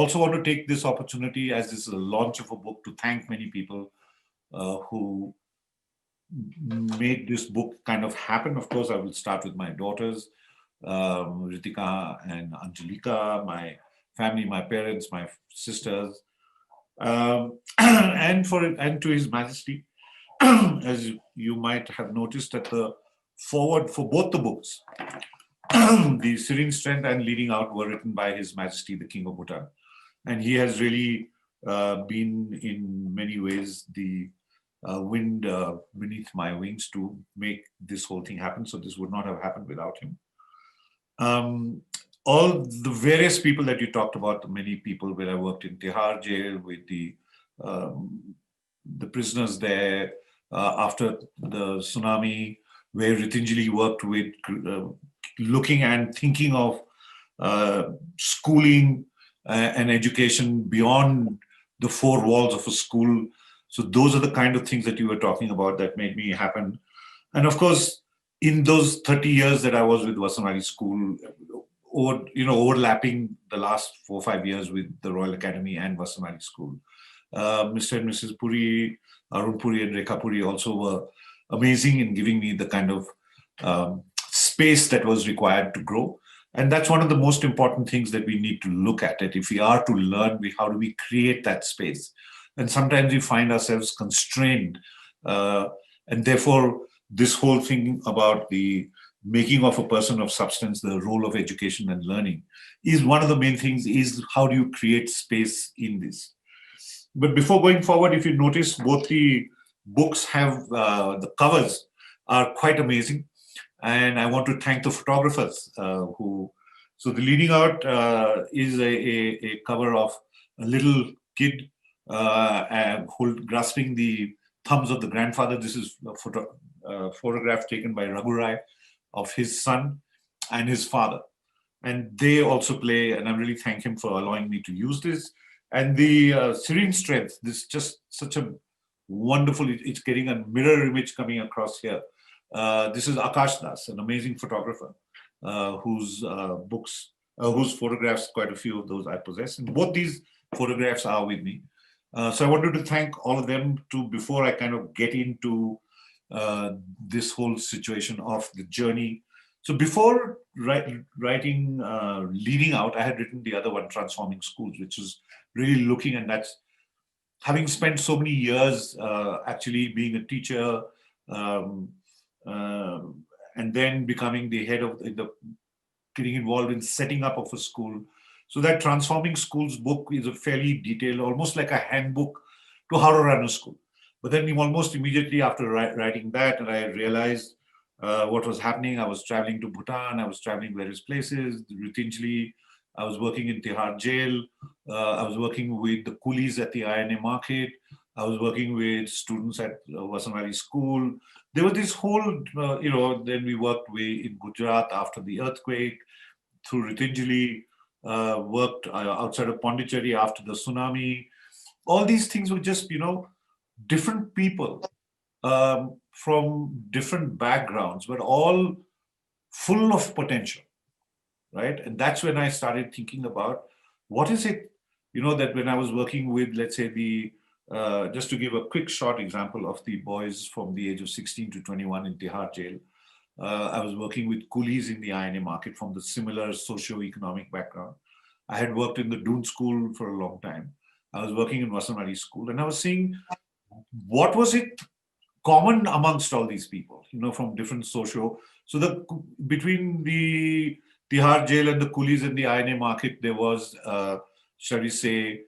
also want to take this opportunity, as this is a launch of a book, to thank many people who made this book kind of happen. Of course, I will start with my daughters, Ritika and Angelika, my family, my parents, my sisters, and to His Majesty. As you might have noticed at the forward for both the books, the Serene Strength and Leading Out were written by His Majesty the King of Bhutan, and he has really been in many ways the wind beneath my wings to make this whole thing happen. So this would not have happened without him. Um, all the various people that you talked about, the many people where I worked in Tihar jail with the prisoners there after the tsunami, where Ritinjali worked with looking and thinking of schooling and education beyond the four walls of a school. So those are the kind of things that you were talking about that made me happen. And of course, in those 30 years that I was with Vasanwali School, overlapping the last 4 or 5 years with the Royal Academy and Vasanwali School, Mr. and Mrs. Puri, Arun Puri and Rekha Puri also were amazing in giving me the kind of space that was required to grow. And that's one of the most important things that we need to look at. It. If we are to learn, how do we create that space? And sometimes we find ourselves constrained. And therefore, this whole thing about the making of a person of substance, the role of education and learning, is one of the main things, is how do you create space in this? But before going forward, if you notice, both the books have the covers are quite amazing. And I want to thank the photographers who. So the Leading Out is a cover of a little kid grasping the thumbs of the grandfather. This is a photograph taken by Raghu Rai of his son and his father. And they also play, and I really thank him for allowing me to use this. And the Serene Strength, this is just such a wonderful, it's getting a mirror image coming across here. This is Akash Das, an amazing photographer whose whose photographs, quite a few of those I possess. And both these photographs are with me. So I wanted to thank all of them too, before I kind of get into this whole situation of the journey. So before writing Leading Out, I had written the other one, Transforming Schools, which is really looking, and that's having spent so many years actually being a teacher, and then becoming the head of getting involved in setting up of a school. So that Transforming Schools book is a fairly detailed, almost like a handbook to how to run a school. But then almost immediately after writing that, and I realized what was happening. I was traveling to Bhutan, I was traveling various places, Ritinjali, I was working in Tihar jail, I was working with the coolies at the INA market, I was working with students at Vasanwali School. There was this whole, then we worked in Gujarat after the earthquake, through Ritinjali, worked outside of Pondicherry after the tsunami. All these things were just, different people from different backgrounds, but all full of potential, right? And that's when I started thinking about what is it, that when I was working with, let's say, just to give a quick short example of the boys from the age of 16 to 21 in Tihar jail, I was working with coolies in the INA market from the similar socio-economic background. I had worked in the Doon school for a long time. I was working in Vasanwali school, and I was seeing what was it common amongst all these people, from different socio. So between the Tihar jail and the coolies in the INA market, there was, shall we say,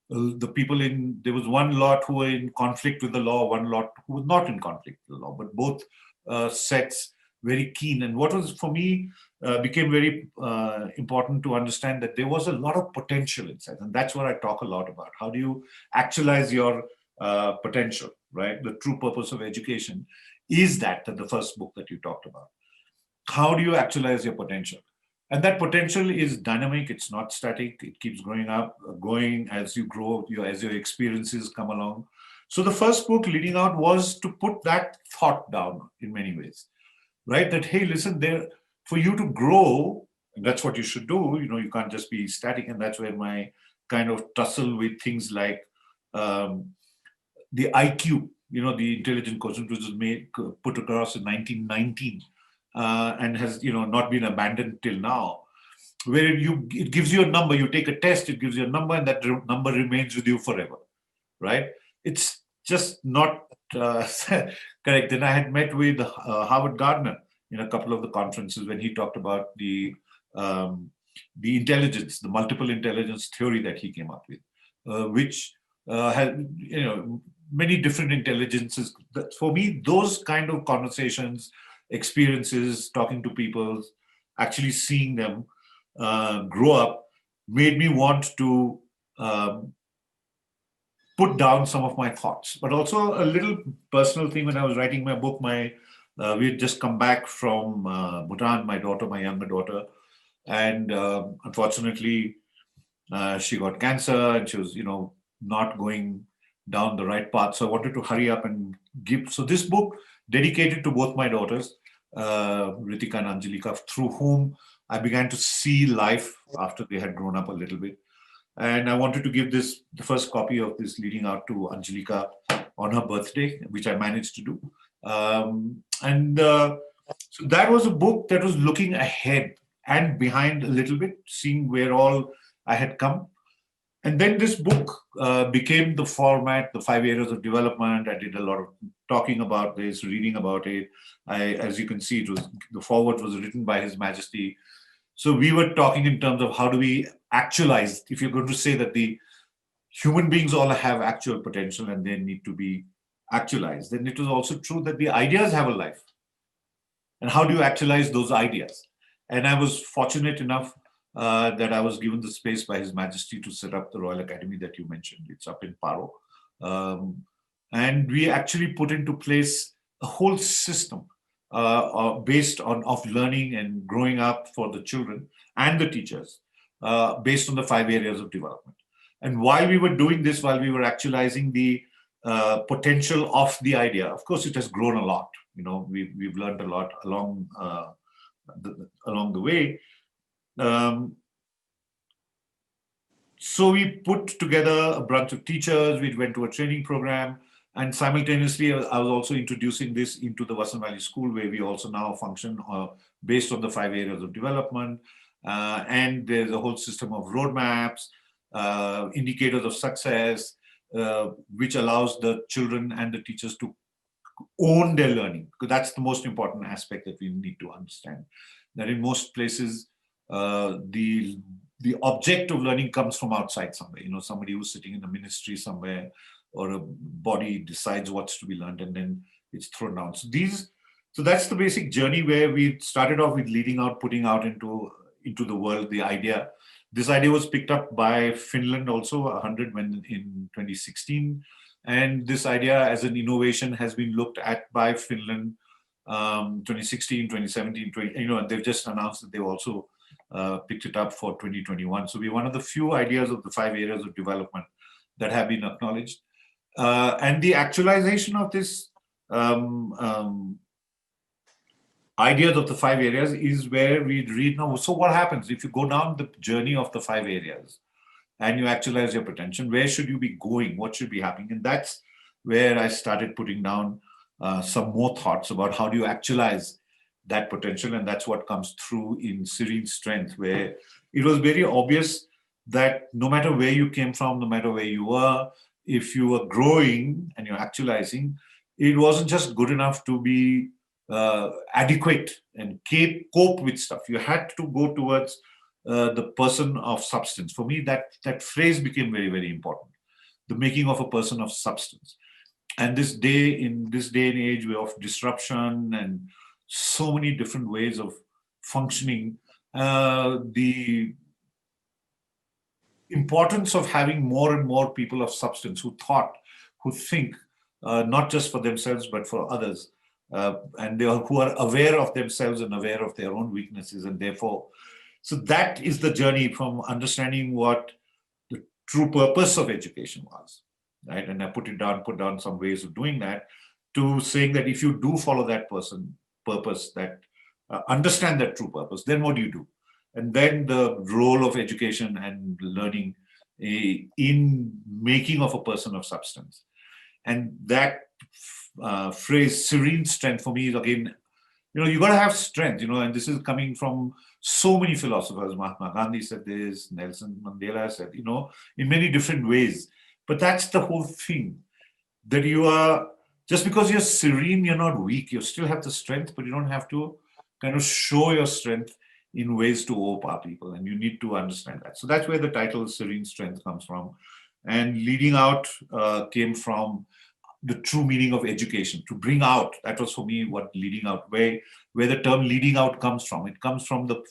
the people there was one lot who were in conflict with the law, one lot who was not in conflict with the law, but both sets very keen. And what was for me became very important to understand that there was a lot of potential inside. And that's what I talk a lot about. How do you actualize your potential, right? The true purpose of education is that the first book that you talked about. How do you actualize your potential? And that potential is dynamic. It's not static. It keeps going as you grow, as your experiences come along. So the first book, Leading Out, was to put that thought down in many ways, right? That, hey, listen, for you to grow, and that's what you should do. You can't just be static. And that's where my kind of tussle with things like um, the IQ, the intelligent quotient, which was put across in 1919, and has, not been abandoned till now, where it gives you a number. You take a test, it gives you a number, and that number remains with you forever, right? It's just not correct. And I had met with Howard Gardner in a couple of the conferences when he talked about um, the intelligence, the multiple intelligence theory that he came up with, which had many different intelligences. For me, those kind of conversations, experiences, talking to people, actually seeing them grow up, made me want to um, put down some of my thoughts. But also a little personal thing. When I was writing my book, we had just come back from Bhutan, my younger daughter, and unfortunately, she got cancer, and she was, not going down the right path. So I wanted to hurry up and give. So this book dedicated to both my daughters, Ritika and Anjalika, through whom I began to see life after they had grown up a little bit. And I wanted to give the first copy of this leading out to Anjalika on her birthday, which I managed to do. And so that was a book that was looking ahead and behind a little bit, seeing where all I had come. And then this book became the format, the 5 areas of development. I did a lot of talking about this, reading about it. As you can see, the foreword was written by His Majesty. So we were talking in terms of how do we actualize, if you're going to say that the human beings all have actual potential and they need to be actualized, then it was also true that the ideas have a life. And how do you actualize those ideas? And I was fortunate enough that I was given the space by His Majesty to set up the Royal Academy that you mentioned. It's up in Paro. And we actually put into place a whole system based on of learning and growing up for the children and the teachers, based on the 5 areas of development. And while we were doing this, while we were actualizing the potential of the idea, of course, it has grown a lot. We've learned a lot along the way. So we put together a bunch of teachers. We went to a training program. And simultaneously, I was also introducing this into the Vasant Valley School, where we also now function based on the 5 areas of development. And there's a whole system of roadmaps, indicators of success, which allows the children and the teachers to own their learning. Because that's the most important aspect that we need to understand. That in most places, the object of learning comes from outside somewhere. Somebody who's sitting in a ministry somewhere, or a body decides what's to be learned, and then it's thrown down. So that's the basic journey where we started off with leading out, putting out into the world the idea. This idea was picked up by Finland also, 100 in 2016. And this idea as an innovation has been looked at by Finland 2016, 2017, and they've just announced that they've also picked it up for 2021. So we're one of the few ideas of the 5 areas of development that have been acknowledged. And the actualization of this ideas of the 5 areas is where we read now. So what happens if you go down the journey of the 5 areas and you actualize your potential? Where should you be going? What should be happening? And that's where I started putting down some more thoughts about how do you actualize that potential. And that's what comes through in Serene Strength, where it was very obvious that no matter where you came from, no matter where you were, if you were growing and you're actualizing, it wasn't just good enough to be adequate and cope with stuff. You had to go towards the person of substance. For me, that phrase became very, very important. The making of a person of substance. And in this day and age of disruption and so many different ways of functioning, the importance of having more and more people of substance who think, not just for themselves, but for others, and who are aware of themselves and aware of their own weaknesses. And therefore, so that is the journey from understanding what the true purpose of education was, right? And I put down some ways of doing that, to saying that if you do follow that purpose, that understand that true purpose, then what do you do? And then the role of education and learning in making of a person of substance. And that phrase, serene strength, for me is again, you got to have strength, and this is coming from so many philosophers. Mahatma Gandhi said this, Nelson Mandela said, in many different ways. But that's the whole thing, that just because you're serene, you're not weak. You still have the strength, but you don't have to kind of show your strength in ways to overpower people. And you need to understand that. So that's where the title Serene Strength comes from. And leading out came from the true meaning of education, to bring out. That was for me what leading out, where the term leading out comes from. It comes from the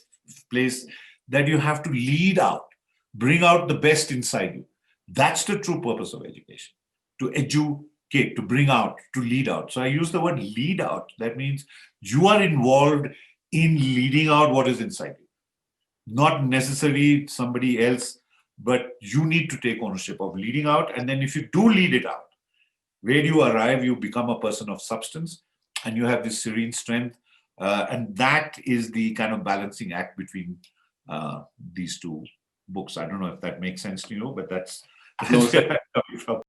place that you have to lead out, bring out the best inside you. That's the true purpose of education, to educate, to bring out, to lead out. So I use the word lead out. That means you are involved in leading out what is inside you, not necessarily somebody else, but you need to take ownership of leading out. And then if you do lead it out, where you arrive, you become a person of substance, and you have this serene strength. And that is the kind of balancing act between these two books. I don't know if that makes sense to you, but that's No, where I'm coming from.